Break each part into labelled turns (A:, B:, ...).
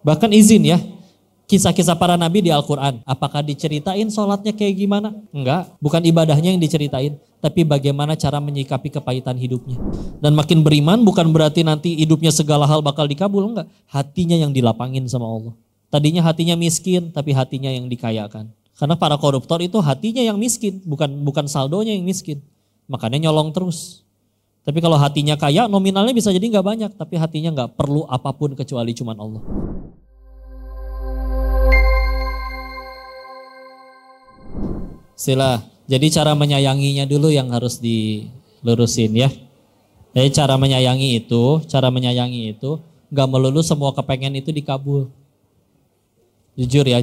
A: Bahkan izin ya, kisah-kisah para nabi di Al-Quran. Apakah diceritain sholatnya kayak gimana? Enggak, bukan ibadahnya yang diceritain. Tapi bagaimana cara menyikapi kepahitan hidupnya. Dan makin beriman bukan berarti nanti hidupnya segala hal bakal dikabul. Enggak, hatinya yang dilapangin sama Allah. Tadinya hatinya miskin, tapi hatinya yang dikayakan. Karena para koruptor itu hatinya yang miskin, bukan saldonya yang miskin. Makanya nyolong terus. Tapi kalau hatinya kaya, nominalnya bisa jadi nggak banyak, tapi hatinya nggak perlu apapun kecuali cuman Allah. Sila, jadi cara menyayanginya dulu yang harus dilurusin ya. Jadi cara menyayangi itu nggak melulu semua kepengen itu dikabul. Jujur ya.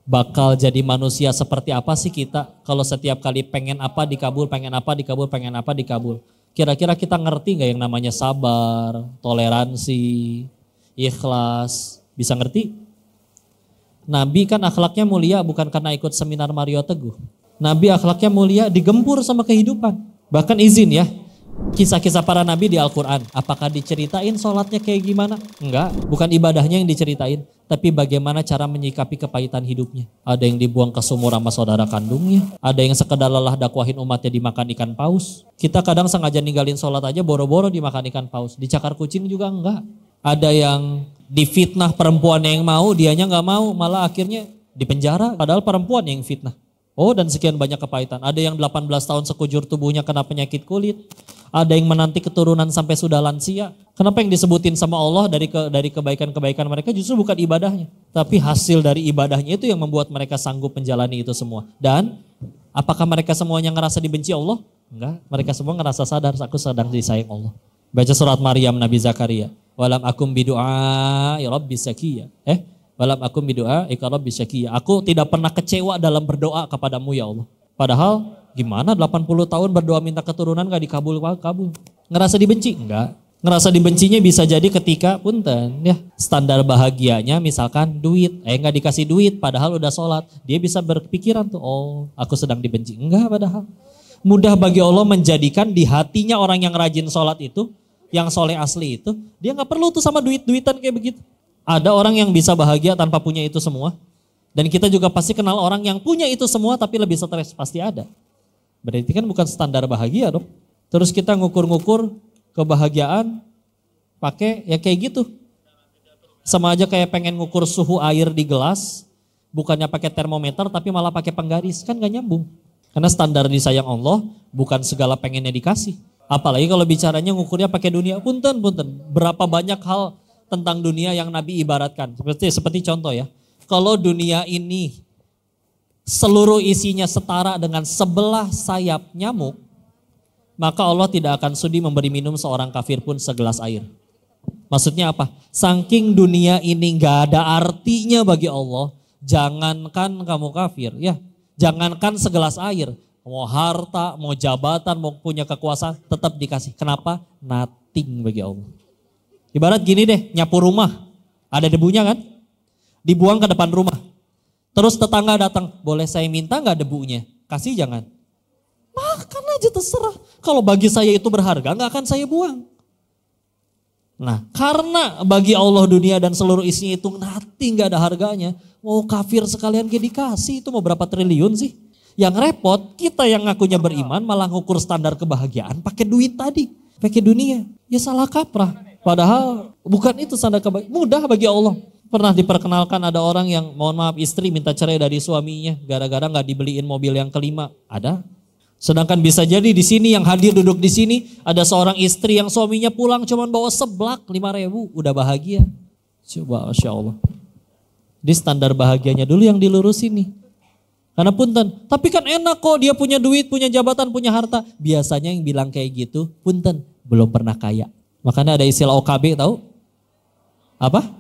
A: Bakal jadi manusia seperti apa sih kita kalau setiap kali pengen apa dikabul. Kira-kira kita ngerti nggak yang namanya sabar, toleransi, ikhlas, bisa ngerti? Nabi kan akhlaknya mulia bukan karena ikut seminar Mario Teguh. Nabi akhlaknya mulia digempur sama kehidupan. Bahkan izin ya, kisah-kisah para nabi di Al-Quran. Apakah diceritain sholatnya kayak gimana? Enggak, bukan ibadahnya yang diceritain. Tapi bagaimana cara menyikapi kepahitan hidupnya. Ada yang dibuang ke sumur sama saudara kandungnya. Ada yang sekedar lelah dakwahin umatnya dimakan ikan paus. Kita kadang sengaja ninggalin sholat aja boro-boro dimakan ikan paus. Dicakar kucing juga enggak. Ada yang difitnah perempuan yang mau, dianya nggak mau, malah akhirnya dipenjara. Padahal perempuan yang fitnah. Oh, dan sekian banyak kepahitan. Ada yang 18 tahun sekujur tubuhnya kena penyakit kulit. Ada yang menanti keturunan sampai sudah lansia. Kenapa yang disebutin sama Allah dari kebaikan-kebaikan mereka justru bukan ibadahnya. Tapi hasil dari ibadahnya itu yang membuat mereka sanggup menjalani itu semua. Dan apakah mereka semuanya ngerasa dibenci Allah? Enggak, mereka semua ngerasa sadar, aku sedang disayang Allah. Baca surat Maryam Nabi Zakaria. Walam akum bidu'a ya rabbi sakiyya. Walam akum bidu'a ya rabbi sakiyya. Aku tidak pernah kecewa dalam berdoa kepadamu ya Allah. Padahal gimana 80 tahun berdoa minta keturunan gak dikabul. Ngerasa dibenci? Enggak. Ngerasa dibencinya bisa jadi ketika punten ya standar bahagianya misalkan duit. Gak dikasih duit padahal udah sholat. Dia bisa berpikiran tuh, oh aku sedang dibenci. Enggak padahal. Mudah bagi Allah menjadikan di hatinya orang yang rajin sholat itu, yang soleh asli itu, dia gak perlu tuh sama duit-duitan kayak begitu. Ada orang yang bisa bahagia tanpa punya itu semua. Dan kita juga pasti kenal orang yang punya itu semua tapi lebih stres, pasti ada. Berarti kan bukan standar bahagia dong. Terus kita ngukur-ngukur kebahagiaan pakai ya kayak gitu. Sama aja kayak pengen ngukur suhu air di gelas, bukannya pakai termometer tapi malah pakai penggaris, kan gak nyambung. Karena standar disayang Allah bukan segala pengennya dikasih. Apalagi kalau bicaranya ngukurnya pakai dunia, punten. Berapa banyak hal tentang dunia yang Nabi ibaratkan. Seperti contoh ya, kalau dunia ini seluruh isinya setara dengan sebelah sayap nyamuk, maka Allah tidak akan sudi memberi minum seorang kafir pun segelas air. Maksudnya apa? Saking dunia ini gak ada artinya bagi Allah, jangankan kamu kafir ya, jangankan segelas air. Mau harta, mau jabatan, mau punya kekuasaan, tetap dikasih. Kenapa? Nothing bagi Allah. Ibarat gini deh, nyapu rumah, ada debunya kan? Dibuang ke depan rumah. Terus tetangga datang, boleh saya minta gak debunya? Kasih jangan. Makan aja terserah. Kalau bagi saya itu berharga, gak akan saya buang. Nah, karena bagi Allah dunia dan seluruh isinya itu nothing, gak ada harganya. Mau kafir sekalian kayak dikasih, itu mau berapa triliun sih? Yang repot kita yang ngakunya beriman malah ngukur standar kebahagiaan pakai duit tadi, pakai dunia. Ya salah kaprah. Padahal bukan itu standar kebahagiaan. Mudah bagi Allah. Pernah diperkenalkan ada orang yang mohon maaf istri minta cerai dari suaminya gara-gara nggak dibeliin mobil yang kelima. Ada. Sedangkan bisa jadi di sini yang hadir duduk di sini ada seorang istri yang suaminya pulang cuman bawa seblak 5.000 udah bahagia. Coba Masya Allah. Di standar bahagianya dulu yang dilurusin nih. Karena punten, tapi kan enak kok dia punya duit, punya jabatan, punya harta. Biasanya yang bilang kayak gitu, punten, belum pernah kaya. Makanya ada istilah OKB tahu? Apa?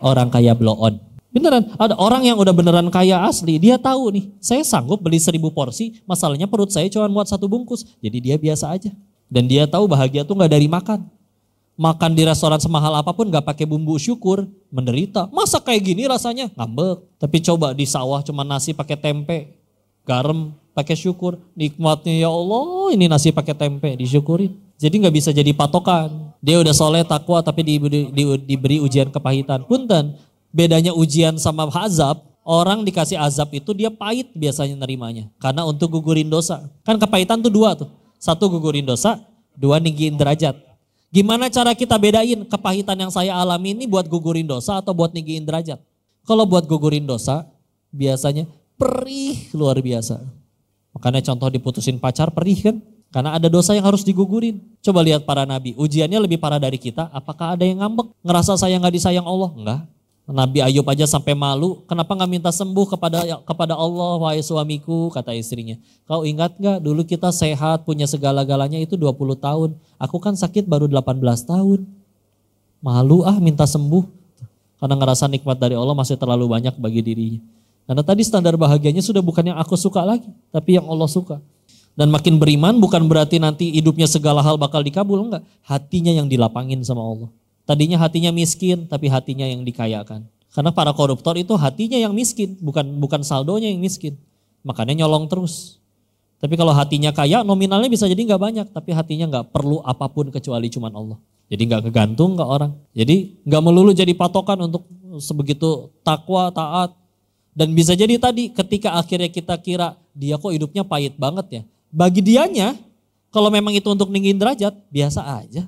A: Orang kaya blow on. Beneran, ada orang yang udah beneran kaya asli, dia tahu nih, saya sanggup beli 1.000 porsi, masalahnya perut saya cuma muat 1 bungkus. Jadi dia biasa aja. Dan dia tahu bahagia tuh gak dari makan. Makan di restoran semahal apapun gak pakai bumbu syukur, menderita. Masa kayak gini rasanya? Ngambek. Tapi coba di sawah cuma nasi pakai tempe, garam pakai syukur. Nikmatnya ya Allah ini nasi pakai tempe disyukurin. Jadi gak bisa jadi patokan. Dia udah soleh, takwa, tapi diberi ujian kepahitan. Punten, bedanya ujian sama azab, orang dikasih azab itu dia pahit biasanya nerimanya. Karena untuk gugurin dosa. Kan kepahitan tuh dua tuh. Satu gugurin dosa, dua ninggiin derajat. Gimana cara kita bedain kepahitan yang saya alami ini buat gugurin dosa atau buat ninggiin derajat? Kalau buat gugurin dosa, biasanya perih luar biasa. Makanya contoh diputusin pacar perih kan? Karena ada dosa yang harus digugurin. Coba lihat para nabi, ujiannya lebih parah dari kita. Apakah ada yang ngambek? Ngerasa sayang gak disayang Allah? Enggak. Nabi Ayub aja sampai malu, kenapa gak minta sembuh kepada Allah, wahai suamiku, kata istrinya. Kau ingat gak dulu kita sehat, punya segala-galanya itu 20 tahun. Aku kan sakit baru 18 tahun. Malu minta sembuh. Karena ngerasa nikmat dari Allah masih terlalu banyak bagi dirinya. Karena tadi standar bahagianya sudah bukan yang aku suka lagi, tapi yang Allah suka. Dan makin beriman bukan berarti nanti hidupnya segala hal bakal dikabul, enggak. Hatinya yang dilapangin sama Allah. Tadinya hatinya miskin, tapi hatinya yang dikayakan. Karena para koruptor itu hatinya yang miskin, bukan saldonya yang miskin. Makanya nyolong terus. Tapi kalau hatinya kaya, nominalnya bisa jadi nggak banyak, tapi hatinya nggak perlu apapun kecuali cuman Allah. Jadi nggak kegantung ke orang. Jadi nggak melulu jadi patokan untuk sebegitu takwa, taat. Dan bisa jadi tadi ketika akhirnya kita kira dia kok hidupnya pahit banget ya. Bagi dianya, kalau memang itu untuk ninggin derajat, biasa aja.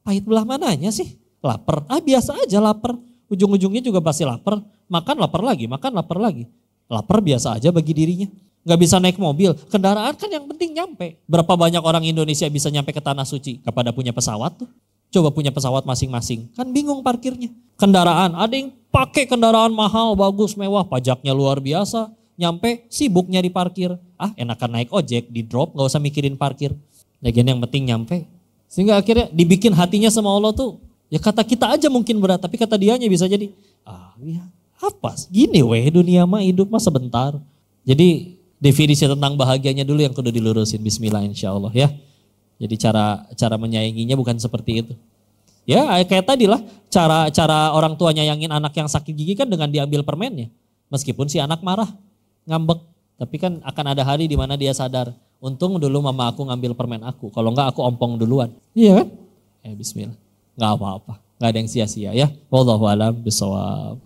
A: Pahit belah mananya sih? Lapar, biasa aja lapar. Ujung-ujungnya juga pasti lapar. Makan lapar lagi, makan lapar lagi. Lapar biasa aja bagi dirinya. Gak bisa naik mobil, kendaraan kan yang penting nyampe. Berapa banyak orang Indonesia bisa nyampe ke Tanah Suci? Kepada punya pesawat tuh. Coba punya pesawat masing-masing, kan bingung parkirnya. Kendaraan, ada yang pakai kendaraan mahal, bagus, mewah, pajaknya luar biasa. Nyampe sibuk nyari parkir. Enakan naik ojek, di drop, gak usah mikirin parkir. Lagian yang penting nyampe. Sehingga akhirnya dibikin hatinya sama Allah tuh, ya kata kita aja mungkin berat, tapi kata dianya bisa jadi, ya apa gini weh dunia mah hidup mah sebentar. Jadi definisi tentang bahagianya dulu yang kudu dilurusin, bismillah insya Allah ya. Jadi cara menyayanginya bukan seperti itu. Ya kayak tadi lah, cara orang tua nyayangin anak yang sakit gigi kan dengan diambil permennya. Meskipun si anak marah, ngambek. Tapi kan akan ada hari di mana dia sadar, untung dulu mama aku ngambil permen aku, kalau enggak aku ompong duluan. Iya kan? Bismillah. Enggak apa-apa, enggak ada yang sia-sia ya. Wallahu a'lam bishawab.